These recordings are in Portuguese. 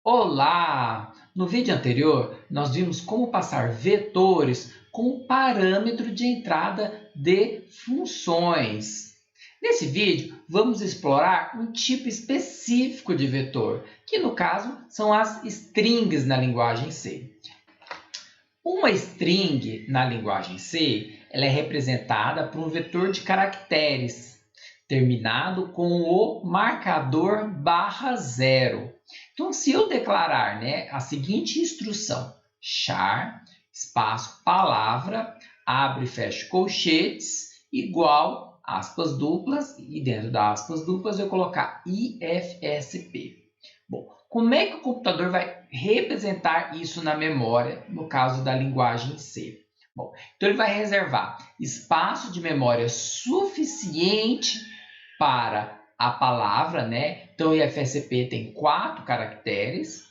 Olá! No vídeo anterior, nós vimos como passar vetores como parâmetro de entrada de funções. Nesse vídeo, vamos explorar um tipo específico de vetor, que no caso são as strings na linguagem C. Uma string na linguagem C, ela é representada por um vetor de caracteres, terminado com o marcador ~0. Então, se eu declarar a seguinte instrução, char, espaço, palavra, abre e fecha colchetes, igual, aspas duplas, e dentro das aspas duplas eu colocar IFSP. Bom, como é que o computador vai representar isso na memória, no caso da linguagem C? Bom, então ele vai reservar espaço de memória suficiente para a palavra, Então, o IFSP tem 4 caracteres.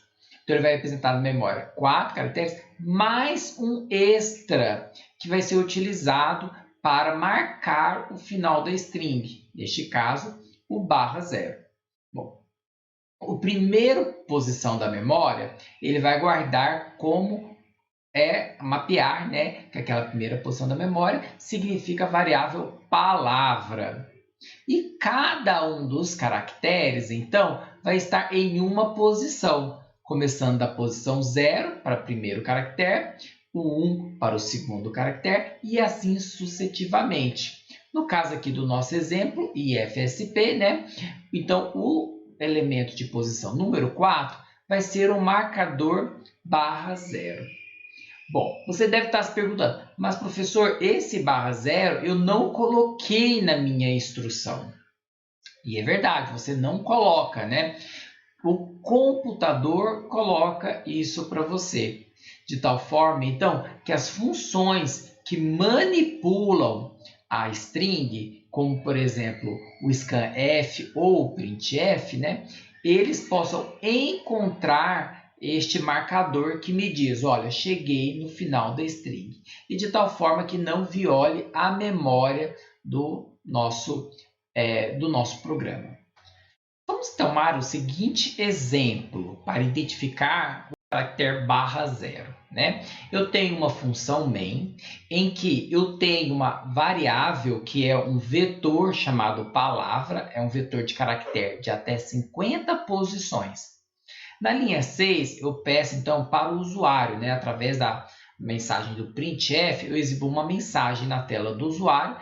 Então, ele vai representar na memória 4 caracteres, mais um extra, que vai ser utilizado para marcar o final da string. Neste caso, o ~0. Bom, a primeira posição da memória, ele vai guardar como mapear, que aquela primeira posição da memória significa a variável palavra. E cada um dos caracteres, então, vai estar em uma posição, começando da posição 0 para o primeiro caractere, o 1 para o segundo caractere e assim sucessivamente. No caso aqui do nosso exemplo, IFSP, Então, o elemento de posição número 4 vai ser o marcador ~0. Bom, você deve estar se perguntando, mas professor, esse ~0 eu não coloquei na minha instrução. E é verdade, você não coloca, O computador coloca isso para você. De tal forma, então, que as funções que manipulam a string, como por exemplo o scanf ou o printf, eles possam encontrar este marcador que me diz, olha, cheguei no final da string. E de tal forma que não viole a memória do nosso programa. Vamos tomar o seguinte exemplo para identificar o caractere ~0. Eu tenho uma função main em que eu tenho uma variável que é um vetor chamado palavra, é um vetor de caractere de até 50 posições. Na linha 6, eu peço então para o usuário, através da mensagem do printf, eu exibo uma mensagem na tela do usuário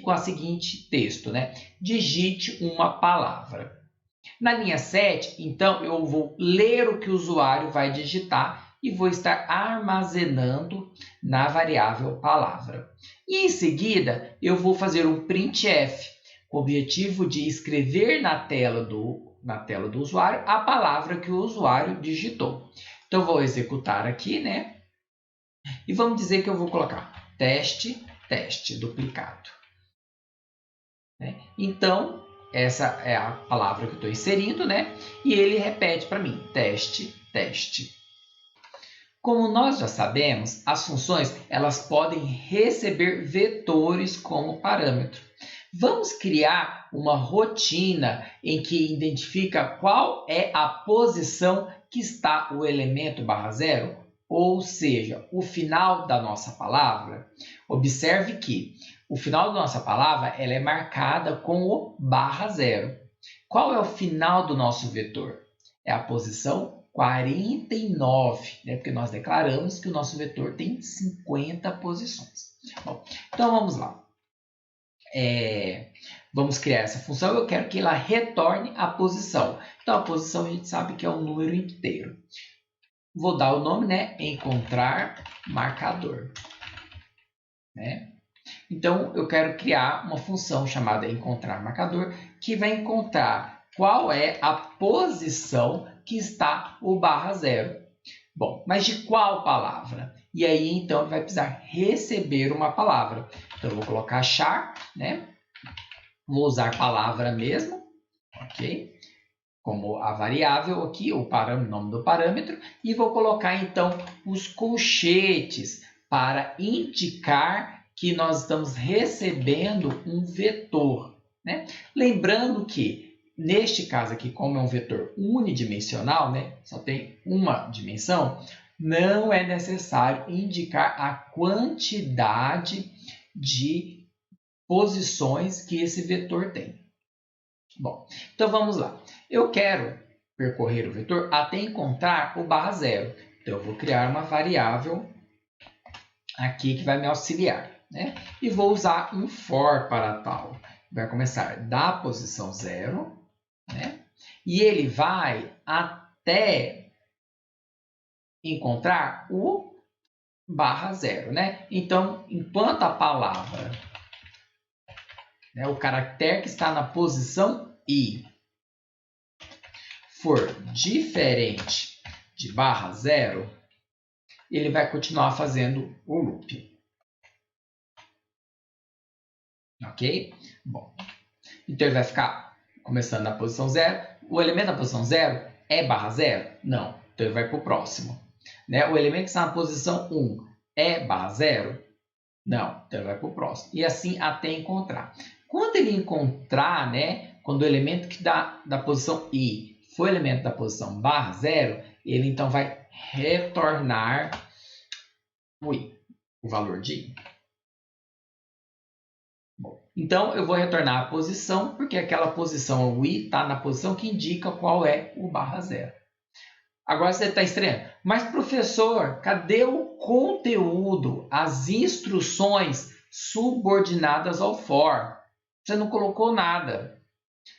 com o seguinte texto, digite uma palavra. Na linha 7, então, eu vou ler o que o usuário vai digitar e vou estar armazenando na variável palavra. E em seguida, eu vou fazer um printf, com o objetivo de escrever na tela do usuário a palavra que o usuário digitou. Então, vou executar aqui, E vamos dizer que eu vou colocar teste, teste, duplicado. Então, essa é a palavra que eu estou inserindo, E ele repete para mim, teste, teste. Como nós já sabemos, as funções elas podem receber vetores como parâmetro. Vamos criar uma rotina em que identifica qual é a posição que está o elemento ~0, ou seja, o final da nossa palavra. Observe que o final da nossa palavra ela é marcada com o ~0. Qual é o final do nosso vetor? É a posição 49, porque nós declaramos que o nosso vetor tem 50 posições. Bom, então vamos lá. Vamos criar essa função, eu quero que ela retorne a posição. Então, a posição a gente sabe que é um número inteiro. Vou dar o nome, encontrar marcador. Então, eu quero criar uma função chamada encontrar marcador, que vai encontrar qual é a posição que está o ~0. Bom, mas de qual palavra? E aí, então, ele vai precisar receber uma palavra. Então, eu vou colocar char, Vou usar palavra mesmo, ok? Como a variável aqui, o nome do parâmetro. E vou colocar, então, os colchetes para indicar que nós estamos recebendo um vetor. Lembrando que neste caso aqui, como é um vetor unidimensional, né, só tem uma dimensão, não é necessário indicar a quantidade de posições que esse vetor tem. Bom, então vamos lá. Eu quero percorrer o vetor até encontrar o barra zero. Então, eu vou criar uma variável aqui que vai me auxiliar, né? E vou usar um for para tal. Vai começar da posição 0, né? E ele vai até encontrar o barra zero, né? Então, enquanto a palavra, né, o caractere que está na posição i for diferente de barra zero, ele vai continuar fazendo o loop. Ok? Bom, então ele vai ficar começando na posição 0. O elemento da posição 0 é barra zero? Não. Então ele vai para o próximo. Né? O elemento que está na posição 1 é barra zero? Não. Então ele vai para o próximo. E assim até encontrar. Quando ele encontrar, né, quando o elemento que dá da posição i for o elemento da posição barra zero, ele então vai retornar o valor de i. Bom, então, eu vou retornar a posição, porque aquela posição, o i, está na posição que indica qual é o barra zero. Agora você está estranhando. Mas, professor, cadê o conteúdo, as instruções subordinadas ao for? Você não colocou nada,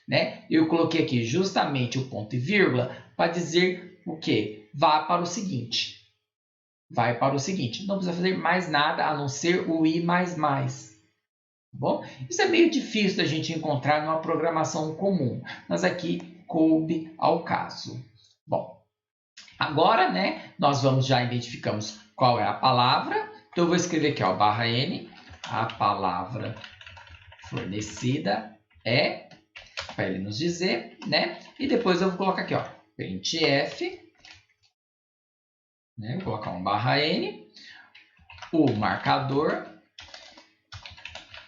né? Eu coloquei aqui justamente o ponto e vírgula para dizer o quê? Vá para o seguinte. Vai para o seguinte. Não precisa fazer mais nada a não ser o i++. Bom, isso é meio difícil da gente encontrar numa programação comum, mas aqui coube ao caso. Bom, agora, né, nós já identificamos qual é a palavra. Então, eu vou escrever aqui, ó, barra N, a palavra fornecida é, para ele nos dizer, né? E depois eu vou colocar aqui, ó, printf, né? Vou colocar um barra N, o marcador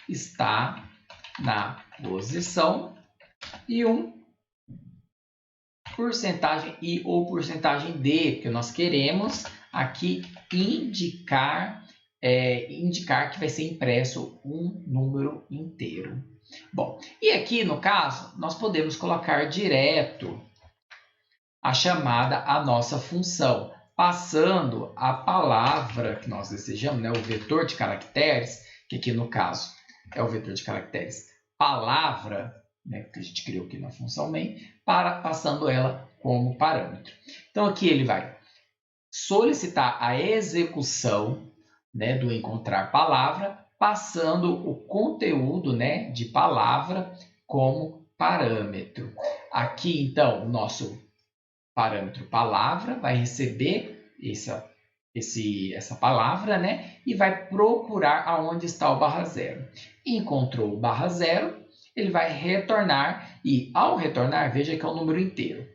está na posição e um porcentagem I ou porcentagem D, porque nós queremos aqui indicar que vai ser impresso um número inteiro. Bom, e aqui no caso, nós podemos colocar direto a chamada à nossa função, passando a palavra que nós desejamos, né, o vetor de caracteres, que aqui no caso é o vetor de caracteres palavra, né, que a gente criou aqui na função main, passando ela como parâmetro. Então, aqui ele vai solicitar a execução, né, do encontrar palavra, passando o conteúdo, né, de palavra como parâmetro. Aqui, então, o nosso parâmetro palavra vai receber essa palavra, né, e vai procurar aonde está o barra zero. Encontrou o barra zero, ele vai retornar e, ao retornar, veja que é um número inteiro.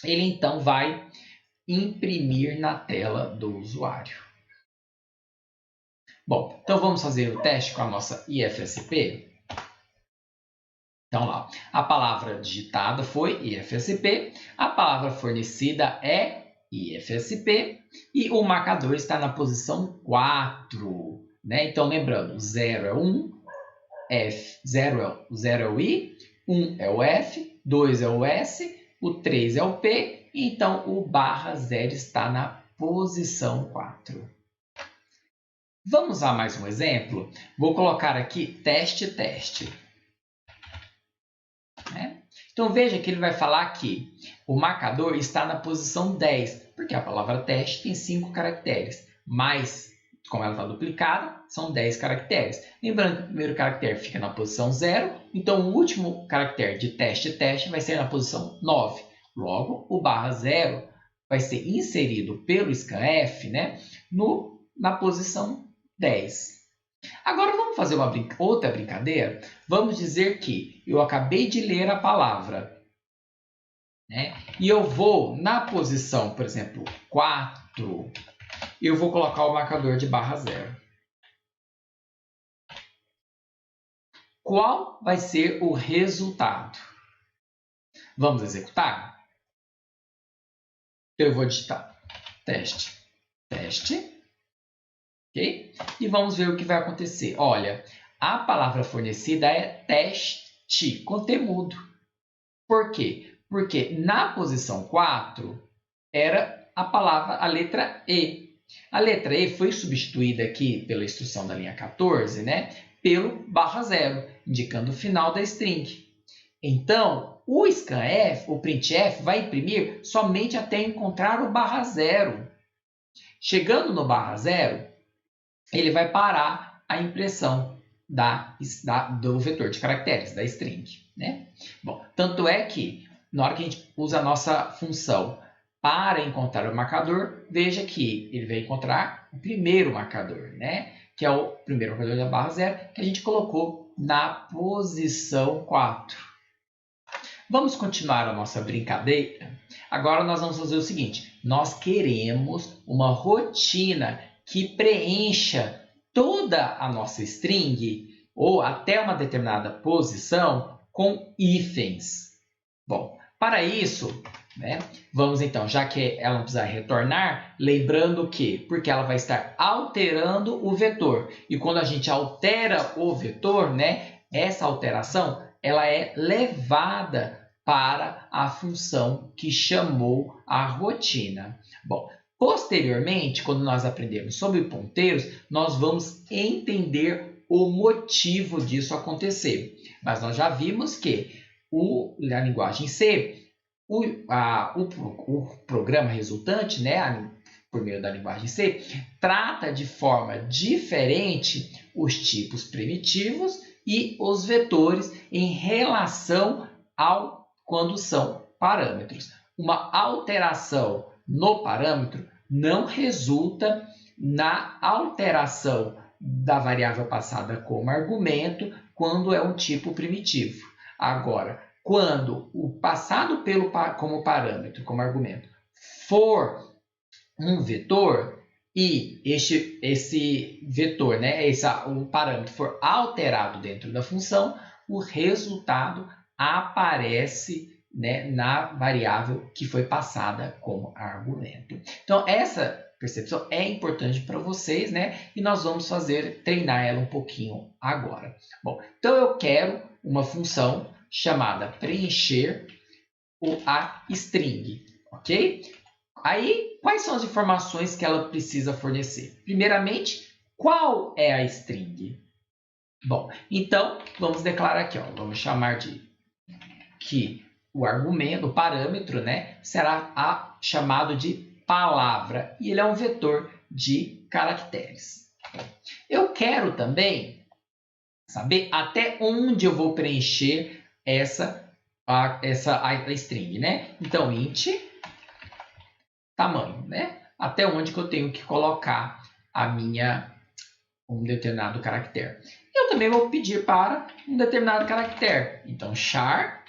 Ele, então, vai imprimir na tela do usuário. Bom, então vamos fazer o teste com a nossa IFSP. Então, lá, a palavra digitada foi IFSP, a palavra fornecida é IFSP e o marcador está na posição 4. Né? Então, lembrando, 0 é 1, 0 é o I, 1 é o F, 2 é o S, o 3 é o P, então o barra zero está na posição 4. Vamos a mais um exemplo? Vou colocar aqui teste. Né? Então veja que ele vai falar que o marcador está na posição 10, porque a palavra teste tem 5 caracteres, mas como ela está duplicada, são 10 caracteres. Lembrando que o primeiro caractere fica na posição 0, então o último caractere de teste vai ser na posição 9. Logo, o barra zero vai ser inserido pelo scanf, né, na posição 10. Agora vamos fazer outra brincadeira. Vamos dizer que eu acabei de ler a palavra, né, e eu vou na posição, por exemplo, 4, eu vou colocar o marcador de barra zero. Qual vai ser o resultado? Vamos executar? Então, eu vou digitar teste, ok? E vamos ver o que vai acontecer. Olha, a palavra fornecida é teste, com T mudo. Por quê? Porque na posição 4 era a letra E. A letra E foi substituída aqui pela instrução da linha 14, né, pelo /0, indicando o final da string. Então, o scanf, o printf, vai imprimir somente até encontrar o /0. Chegando no /0, ele vai parar a impressão do vetor de caracteres, da string, né? Bom, tanto é que, na hora que a gente usa a nossa função para encontrar o marcador, veja que ele vai encontrar o primeiro marcador, né? Que é o primeiro marcador da /0, que a gente colocou na posição 4. Vamos continuar a nossa brincadeira? Agora nós vamos fazer o seguinte, nós queremos uma rotina que preencha toda a nossa string ou até uma determinada posição com hífens. Bom, para isso, né, vamos então, já que ela não precisa retornar, lembrando que, porque ela vai estar alterando o vetor. E quando a gente altera o vetor, né, essa alteração ela é levada para a função que chamou a rotina. Bom, posteriormente, quando nós aprendemos sobre ponteiros, nós vamos entender o motivo disso acontecer. Mas nós já vimos que na linguagem C, o programa resultante, né, por meio da linguagem C, trata de forma diferente os tipos primitivos e os vetores em relação ao quando são parâmetros. Uma alteração no parâmetro não resulta na alteração da variável passada como argumento quando é um tipo primitivo. Agora, quando o passado como parâmetro, como argumento, for um vetor, e esse vetor, né, o parâmetro for alterado dentro da função, o resultado aparece, né, na variável que foi passada como argumento. Então, essa percepção é importante para vocês, né? E nós vamos treinar ela um pouquinho agora. Bom, então eu quero uma função chamada preencher a string, ok? Aí, quais são as informações que ela precisa fornecer? Primeiramente, qual é a string? Bom, então, vamos declarar aqui, ó, vamos chamar de que o argumento, o parâmetro, né, será chamado de palavra, e ele é um vetor de caracteres. Eu quero também saber até onde eu vou preencher a string, né? Então, int tamanho, né? Até onde que eu tenho que colocar um determinado caractere. Eu também vou pedir para um determinado caractere. Então, char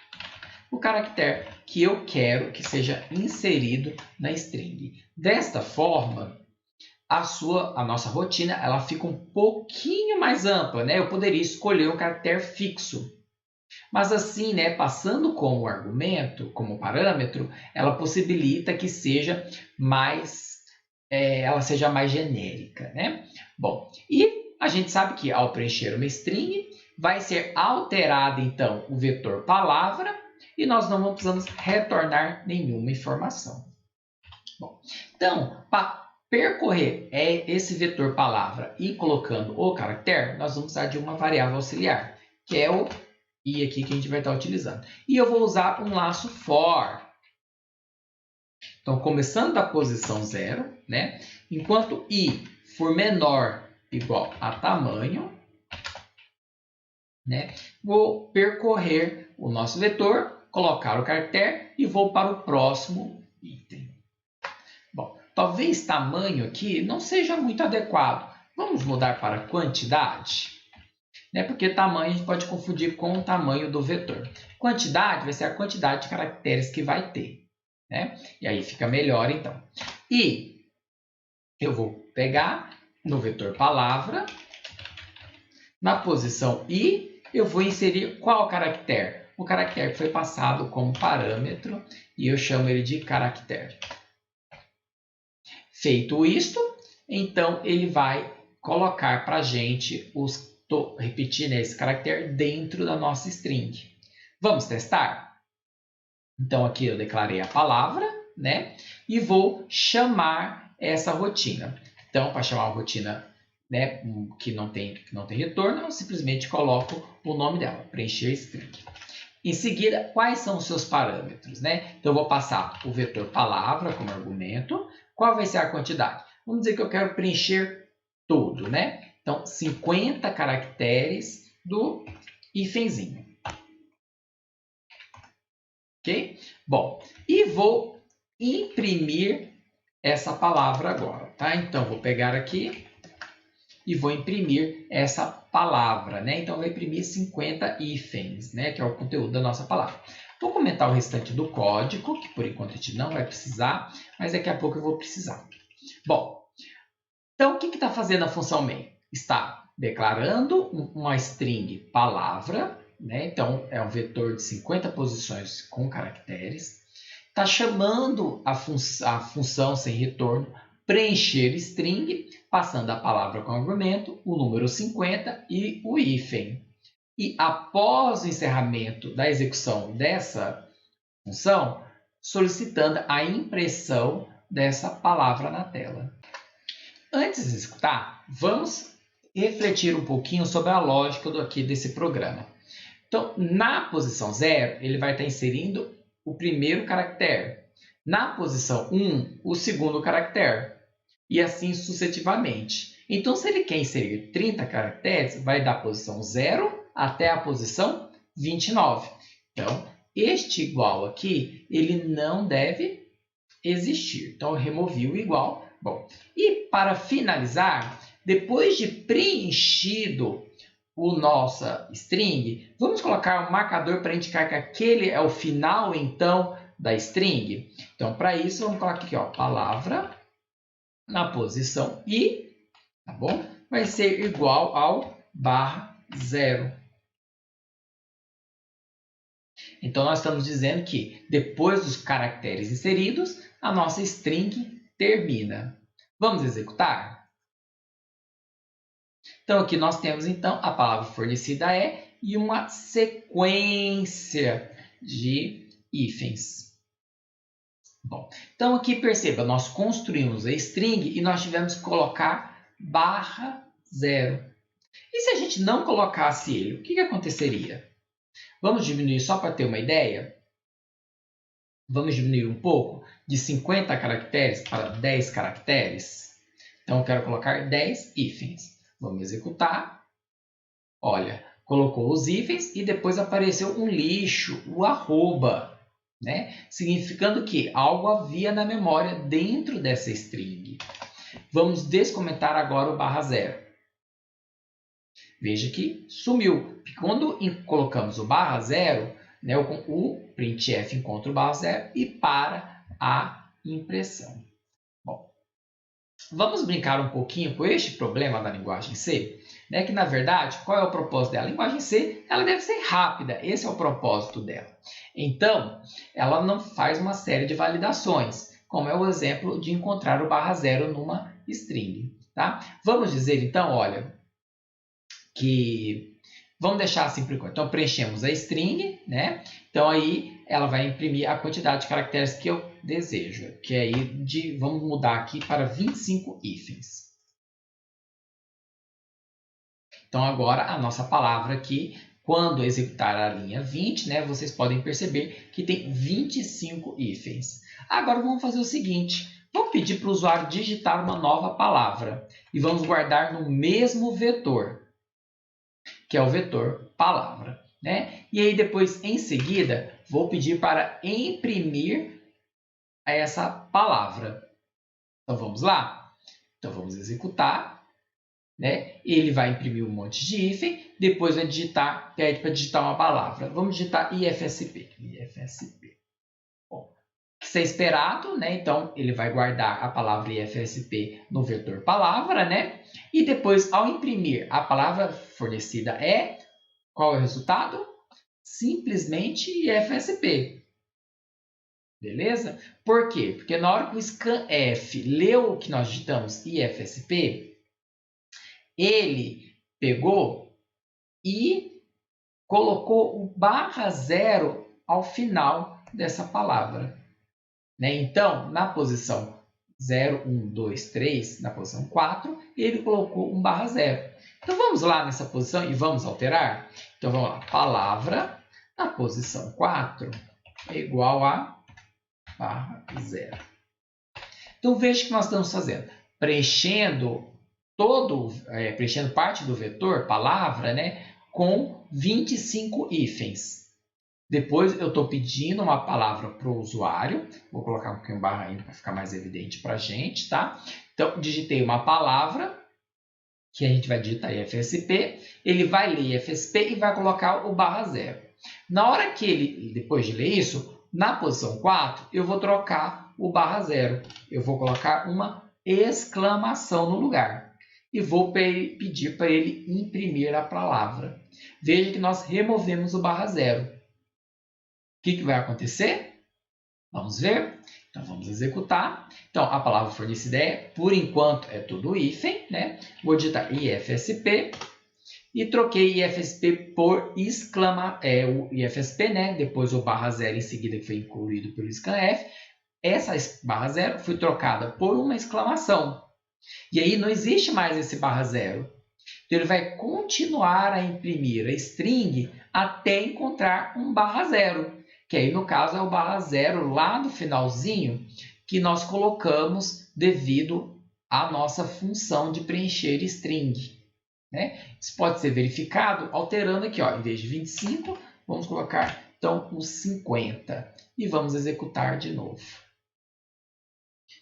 o caractere que eu quero que seja inserido na string. Desta forma, a nossa rotina ela fica um pouquinho mais ampla, né? Eu poderia escolher um caractere fixo. Mas assim, né, passando como argumento, como parâmetro, ela possibilita que ela seja mais genérica, né? Bom, e a gente sabe que ao preencher uma string, vai ser alterado então o vetor palavra e nós não precisamos retornar nenhuma informação. Bom, então, para percorrer esse vetor palavra e colocando o caractere, nós vamos usar de uma variável auxiliar, que é o i aqui que a gente vai estar utilizando. E eu vou usar um laço for. Então, começando da posição 0, né? Enquanto i for menor igual a tamanho, né? Vou percorrer o nosso vetor, colocar o caractere e vou para o próximo item. Bom, talvez tamanho aqui não seja muito adequado. Vamos mudar para quantidade? Né? Porque tamanho a gente pode confundir com o tamanho do vetor. Quantidade vai ser a quantidade de caracteres que vai ter. Né? E aí fica melhor então. E eu vou pegar no vetor palavra, na posição i, eu vou inserir qual caractere? o caractere que foi passado como parâmetro e eu chamo ele de caractere. Feito isto, então ele vai colocar para a gente estou repetindo esse caractere dentro da nossa string. Vamos testar? Então aqui eu declarei a palavra, né? E vou chamar essa rotina. Então, para chamar uma rotina, né, que não tem retorno, eu simplesmente coloco o nome dela, preencher string. Em seguida, quais são os seus parâmetros, né? Então, eu vou passar o vetor palavra como argumento. Qual vai ser a quantidade? Vamos dizer que eu quero preencher tudo, né? Então, 50 caracteres do hífenzinho. Ok? Bom, e vou imprimir essa palavra agora, tá? Então, vou pegar aqui e vou imprimir essa palavra, né? Então, vou imprimir 50 hífens, né? Que é o conteúdo da nossa palavra. Vou comentar o restante do código, que por enquanto a gente não vai precisar, mas daqui a pouco eu vou precisar. Bom, então o que está fazendo a função main? Está declarando uma string palavra, né? Então é um vetor de 50 posições com caracteres. Está chamando a função sem retorno preencher string, passando a palavra com argumento, o número 50 e o hífen. E após o encerramento da execução dessa função, solicitando a impressão dessa palavra na tela. Antes de executar, vamos refletir um pouquinho sobre a lógica desse programa. Então, na posição 0, ele vai estar inserindo o primeiro caractere. Na posição 1, o segundo caractere. E assim sucessivamente. Então, se ele quer inserir 30 caracteres, vai da posição 0 até a posição 29. Então, este igual aqui, ele não deve existir. Então, eu removi o igual. Bom, e para finalizar, depois de preenchido o nossa string, vamos colocar um marcador para indicar que aquele é o final, então, da string. Então, para isso, vamos colocar aqui, ó, palavra na posição i, tá bom? Vai ser igual ao /0. Então, nós estamos dizendo que depois dos caracteres inseridos, a nossa string termina. Vamos executar? Então, aqui nós temos, então, a palavra fornecida é e uma sequência de hífens. Bom, então aqui perceba, nós construímos a string e nós tivemos que colocar /0. E se a gente não colocasse ele, o que aconteceria? Vamos diminuir só para ter uma ideia? Vamos diminuir um pouco de 50 caracteres para 10 caracteres? Então, eu quero colocar 10 hífens. Vamos executar. Olha, colocou os hífens e depois apareceu um lixo, o arroba. Né? Significando que algo havia na memória dentro dessa string. Vamos descomentar agora o /0. Veja que sumiu. Quando colocamos o /0, né, o printf encontra o /0 e para a impressão. Bom, vamos brincar um pouquinho com este problema da linguagem C, né, que na verdade, qual é o propósito dela? A linguagem C ela deve ser rápida, esse é o propósito dela. Então, ela não faz uma série de validações, como é o exemplo de encontrar o /0 numa string. Tá? Vamos dizer então, olha, que vamos deixar assim por enquanto. Então, preenchemos a string, né? Então, aí ela vai imprimir a quantidade de caracteres que eu desejo, que é aí vamos mudar aqui para 25 hífens. Então, agora a nossa palavra aqui, quando executar a linha 20, né, vocês podem perceber que tem 25 hífens. Agora, vamos fazer o seguinte. Vamos pedir para o usuário digitar uma nova palavra e vamos guardar no mesmo vetor, que é o vetor palavra. Né? E aí, depois, em seguida, vou pedir para imprimir essa palavra. Então, vamos lá? Então, vamos executar. Né? Ele vai imprimir um monte de hífen, depois vai digitar, pede para digitar uma palavra. Vamos digitar IFSP. IFSP. Bom, que ser esperado, né? Então ele vai guardar a palavra IFSP no vetor palavra, né? E depois, ao imprimir a palavra fornecida qual é o resultado? simplesmente IFSP. Beleza? Por quê? Porque na hora que o scanf leu o que nós digitamos IFSP, ele pegou e colocou o /0 ao final dessa palavra. Né? Então, na posição 0, 1, 2, 3, na posição 4, ele colocou um /0. Então, vamos lá nessa posição e vamos alterar? Então, vamos lá. Palavra na posição 4 é igual a /0. Então, veja o que nós estamos fazendo. Preenchendo parte do vetor, palavra, né, com 25 hífens. Depois eu estou pedindo uma palavra para o usuário. Vou colocar um pouquinho barra ainda para ficar mais evidente para a gente, tá? Então, digitei uma palavra, que a gente vai digitar IFSP. Ele vai ler IFSP e vai colocar o /0. Na hora que ele, depois de ler isso, na posição 4, eu vou trocar o /0. Eu vou colocar uma exclamação no lugar. E vou pedir para ele imprimir a palavra. Veja que nós removemos o /0. O que vai acontecer? Vamos ver? Então, vamos executar. Então, a palavra fornecida por enquanto, é tudo hífen, né? Vou digitar IFSP e troquei IFSP por o IFSP, né? Depois o /0 em seguida, que foi incluído pelo scanf. Essa /0 foi trocada por uma exclamação. E aí não existe mais esse /0. Então, ele vai continuar a imprimir a string até encontrar um /0. Que aí, no caso, é o /0 lá no finalzinho que nós colocamos devido à nossa função de preencher string. Né? Isso pode ser verificado alterando aqui, ó, em vez de 25, vamos colocar então os 50 e vamos executar de novo.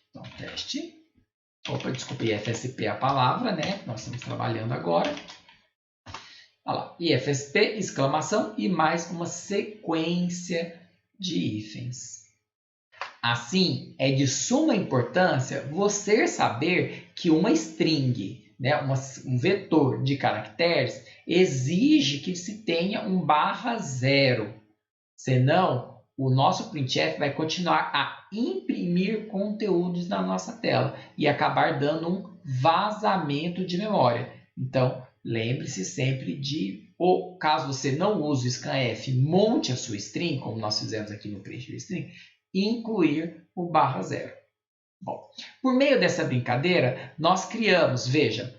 Então, teste. Opa, desculpa, IFSP é a palavra, né? Nós estamos trabalhando agora. Olha lá, IFSP, exclamação e mais uma sequência de hífens. Assim, é de suma importância você saber que uma string, né, um vetor de caracteres, exige que se tenha um /0. Senão, o nosso printf vai continuar a imprimir conteúdos na nossa tela e acabar dando um vazamento de memória. Então, lembre-se sempre de, caso você não use o scanf, monte a sua string, como nós fizemos aqui no preencher string, e incluir o /0. Bom, por meio dessa brincadeira, nós criamos, veja,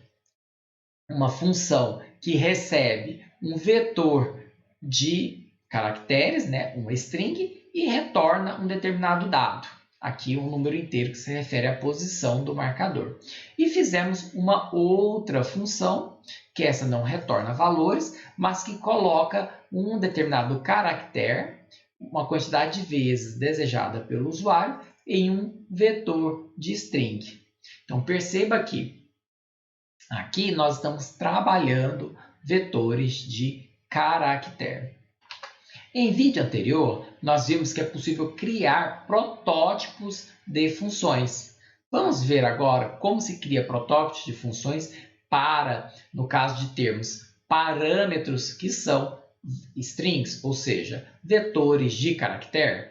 uma função que recebe um vetor de caracteres, né, uma string, e retorna um determinado dado. Aqui um número inteiro que se refere à posição do marcador. E fizemos uma outra função, que essa não retorna valores, mas que coloca um determinado caractere, uma quantidade de vezes desejada pelo usuário, em um vetor de string. Então perceba que aqui nós estamos trabalhando vetores de caractere. Em vídeo anterior, nós vimos que é possível criar protótipos de funções. Vamos ver agora como se cria protótipos de funções para, no caso de termos parâmetros que são strings, ou seja, vetores de caractere.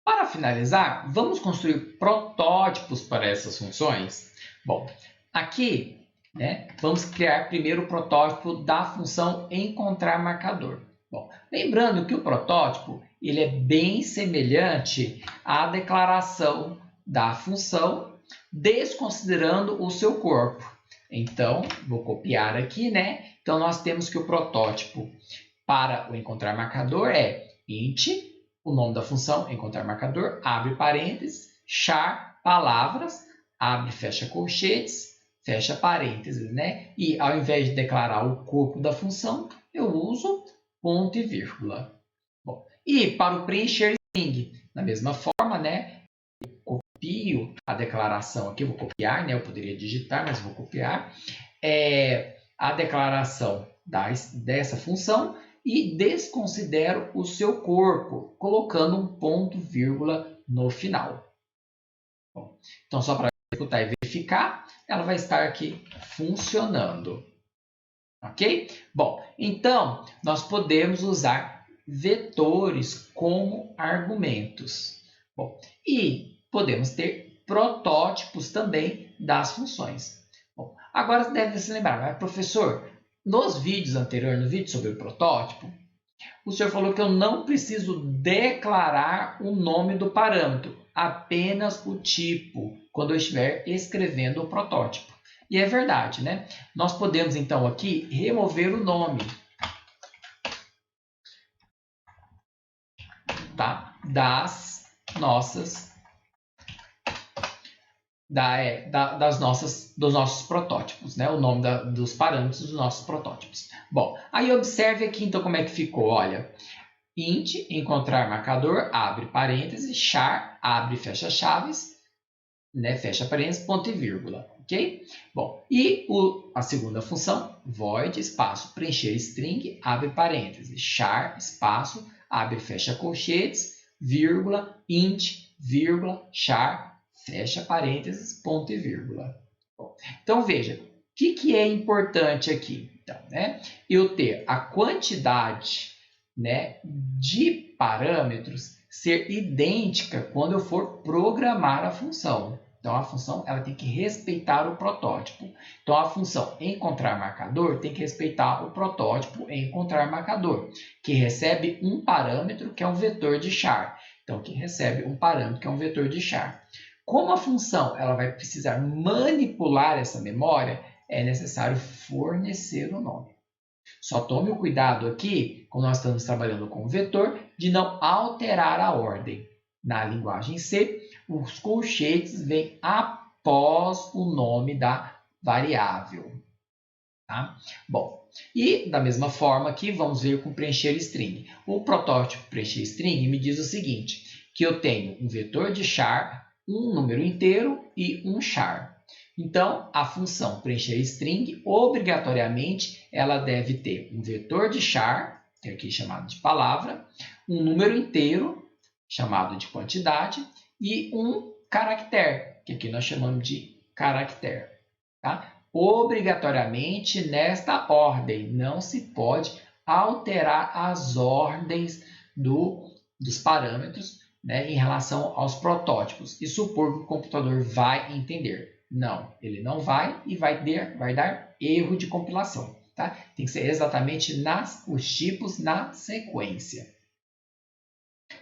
Para finalizar, vamos construir protótipos para essas funções? Bom, aqui, né, vamos criar primeiro o protótipo da função encontrar marcador. Bom, lembrando que o protótipo ele é bem semelhante à declaração da função, desconsiderando o seu corpo. Então, vou copiar aqui, né? Então, nós temos que o protótipo para o encontrar marcador é int, o nome da função, encontrar marcador, abre parênteses, char palavras, abre e fecha colchetes, fecha parênteses, né? E ao invés de declarar o corpo da função, eu uso ponto e vírgula. Bom, e para o preencher string, da mesma forma, né? Eu copio a declaração aqui, eu vou copiar, né? Eu poderia digitar, mas vou copiar. A declaração dessa função e desconsidero o seu corpo, colocando um ponto vírgula no final. Bom, então, só para executar e verificar, ela vai estar aqui funcionando. Ok? Bom, então nós podemos usar vetores como argumentos. Bom, e podemos ter protótipos também das funções. Bom, agora você deve se lembrar, mas professor, nos vídeos anteriores, no vídeo sobre o protótipo, o senhor falou que eu não preciso declarar o nome do parâmetro, apenas o tipo, quando eu estiver escrevendo o protótipo. E é verdade, né? Nós podemos, então, aqui remover o nome, tá? Dos nossos protótipos, né? O nome dos parâmetros dos nossos protótipos. Bom, aí observe aqui, então, como é que ficou. Olha, int, encontrar marcador, abre parênteses, char, abre e fecha chaves, né? Fecha parênteses, ponto e vírgula, ok? Bom, e a segunda função, void, espaço, preencher string, abre parênteses, char, espaço, abre e fecha colchetes, vírgula, int, vírgula, char, fecha parênteses, ponto e vírgula. Bom, então, veja, o que é importante aqui? Então, né? Eu ter a quantidade, né, de parâmetros ser idêntica quando eu for programar a função. Então, a função ela tem que respeitar o protótipo. Então, a função encontrar marcador tem que respeitar o protótipo encontrar marcador, que recebe um parâmetro que é um vetor de char. Então, que recebe um parâmetro que é um vetor de char. Como a função ela vai precisar manipular essa memória, é necessário fornecer o nome. Só tome o cuidado aqui, quando nós estamos trabalhando com o vetor, de não alterar a ordem. Na linguagem C, os colchetes vêm após o nome da variável. Tá? Bom, e da mesma forma aqui, vamos ver com preencher string. O protótipo preencher string me diz o seguinte, que eu tenho um vetor de char, um número inteiro e um char. Então, a função preencher string, obrigatoriamente, ela deve ter um vetor de char, que é aqui chamado de palavra, um número inteiro, chamado de quantidade, e um caractere, que aqui nós chamamos de caractere. Tá? Obrigatoriamente nesta ordem, não se pode alterar as ordens dos parâmetros, né, em relação aos protótipos e supor que o computador vai entender. Não, ele não vai e vai dar erro de compilação. Tá? Tem que ser exatamente os tipos na sequência.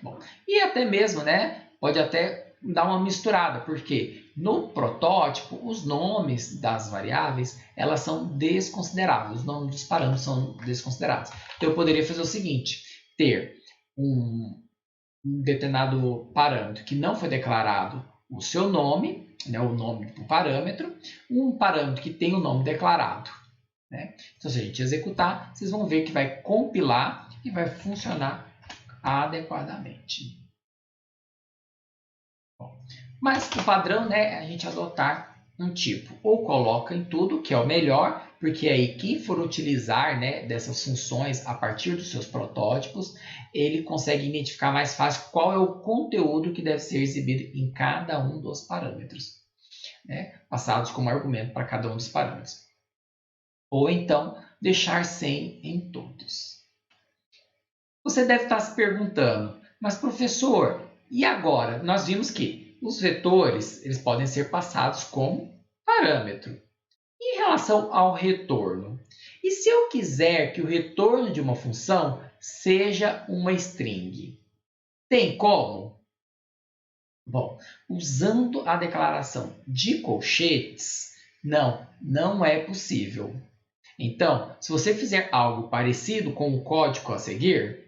Bom, e até mesmo, né, pode até dar uma misturada, porque no protótipo os nomes das variáveis elas são desconsiderados, os nomes dos parâmetros são desconsiderados. Então eu poderia fazer o seguinte, ter um determinado parâmetro que não foi declarado o seu nome, né, o nome do parâmetro, um parâmetro que tem o nome declarado. Né? Então, se a gente executar, vocês vão ver que vai compilar e vai funcionar adequadamente. Bom, mas o padrão, né, é a gente adotar um tipo. Ou coloca em tudo, que é o melhor, porque aí quem for utilizar, né, dessas funções a partir dos seus protótipos, ele consegue identificar mais fácil qual é o conteúdo que deve ser exibido em cada um dos parâmetros, né, passados como argumento para cada um dos parâmetros. Ou então, deixar sem em todos. Você deve estar se perguntando, mas professor, e agora? Nós vimos que os vetores eles podem ser passados como parâmetro. Em relação ao retorno, e se eu quiser que o retorno de uma função seja uma string? Tem como? Bom, usando a declaração de colchetes, não é possível. Então, se você fizer algo parecido com o código a seguir,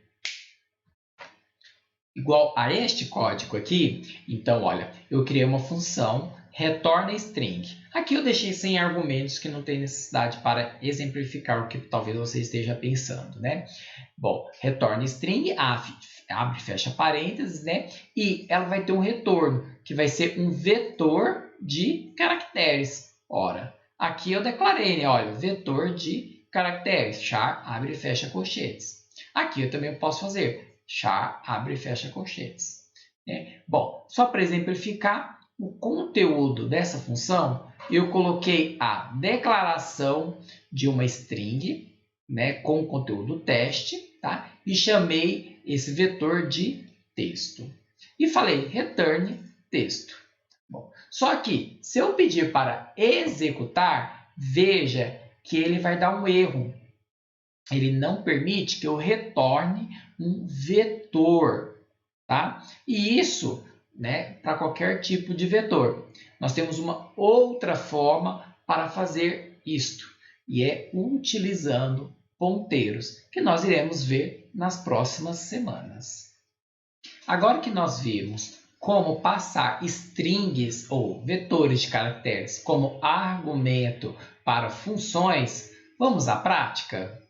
igual a este código aqui, então, olha, eu criei uma função retorna string. Aqui eu deixei sem argumentos que não tem necessidade para exemplificar o que talvez você esteja pensando, né? Bom, retorna string, abre e fecha parênteses, né? E ela vai ter um retorno, que vai ser um vetor de caracteres. Ora, aqui eu declarei, né? Olha, vetor de caracteres, char, abre e fecha colchetes. Aqui eu também posso fazer char, abre e fecha colchetes. Bom, só para exemplificar, o conteúdo dessa função, eu coloquei a declaração de uma string, né, com conteúdo teste, tá? E chamei esse vetor de texto. E falei return texto. Bom, só que se eu pedir para executar, veja que ele vai dar um erro. Ele não permite que eu retorne um vetor, tá? E isso, né, para qualquer tipo de vetor. Nós temos uma outra forma para fazer isto, e é utilizando ponteiros, que nós iremos ver nas próximas semanas. Agora que nós vimos como passar strings ou vetores de caracteres como argumento para funções, vamos à prática?